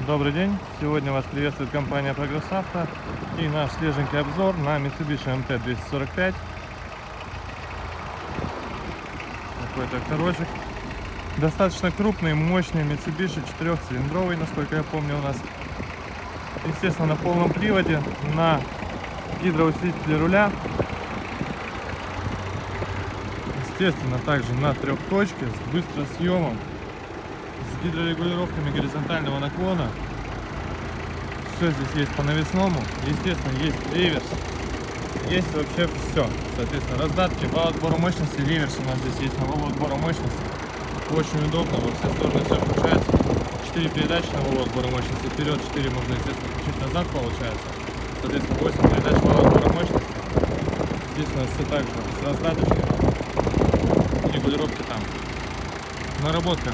Добрый день! Сегодня вас приветствует компания Progress Auto и наш свеженький обзор на Mitsubishi MT-245. Такой тракторочек. Достаточно крупный, мощный Mitsubishi, 4-цилиндровый, насколько я помню, у нас. Естественно, на полном приводе, на гидроусилителе руля. Естественно, также на трехточке, с быстросъемом, с гидрорегулировками горизонтального наклона. Все здесь есть по навесному. Естественно, есть реверс. Есть вообще все. Соответственно, раздатки, вал отбора мощности, реверс у нас здесь есть на валу отбора мощности. Очень удобно, во все стороны все включается. 4 передачи на валу отбора мощности. Вперед 4 можно, естественно, включить, назад получается. Соответственно, 8 передач вала отбора мощности. Здесь у нас все так же с раздаточкой. Регулировки там. Наработка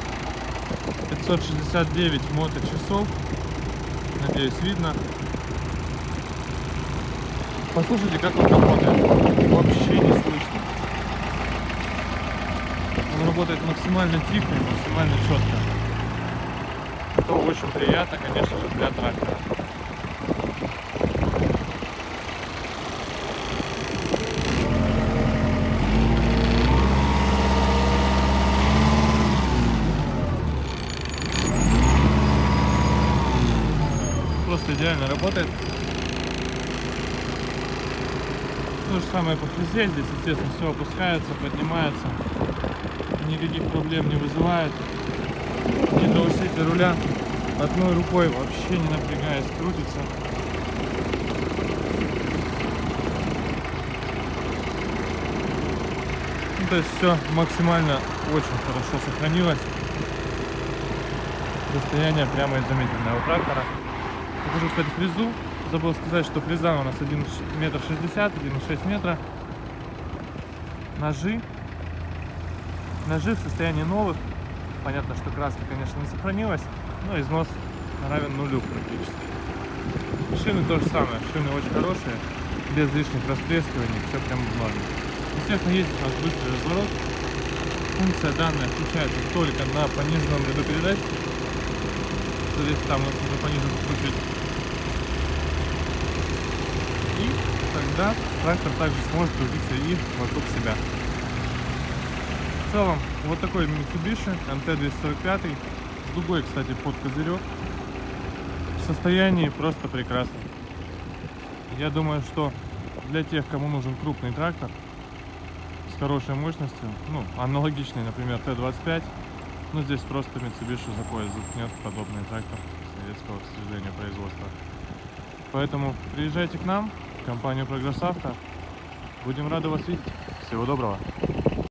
569 моточасов. Надеюсь, видно. Послушайте, как он работает. Вообще не слышно. Он работает максимально тихо и максимально четко. Это очень приятно, конечно же, для трактора. Просто идеально работает. То же самое по фрезе. Здесь, естественно, все опускается, поднимается. Никаких проблем не вызывает. Гидроусилитель руля одной рукой, вообще не напрягаясь, крутится. Ну, то есть все максимально очень хорошо сохранилось. Состояние прямо изумительное у трактора. Покажу, кстати, фрезу. Забыл сказать, что фреза у нас 1,60 метра, 1,6 метра. Ножи в состоянии новых. Понятно, что краска, конечно, не сохранилась, но износ равен нулю практически. Шины то же самое. Шины очень хорошие, без лишних растрескиваний, все прям в норме. Естественно, есть у нас быстрый разворот. Функция данная включается только на пониженном ряду передач. Соответственно, там у нас уже понижен включить. И тогда трактор также сможет крутиться и вокруг себя. В целом, вот такой Mitsubishi MT-245, с дугой, кстати, под козырек. В состоянии просто прекрасно. Я думаю, что для тех, кому нужен крупный трактор с хорошей мощностью, ну, аналогичный, например, Т-25, но здесь просто Mitsubishi за пояс заткнет подобный трактор советского, к сожалению, производства. Поэтому приезжайте к нам, в компанию Progress Auto. Будем рады вас видеть. Всего доброго.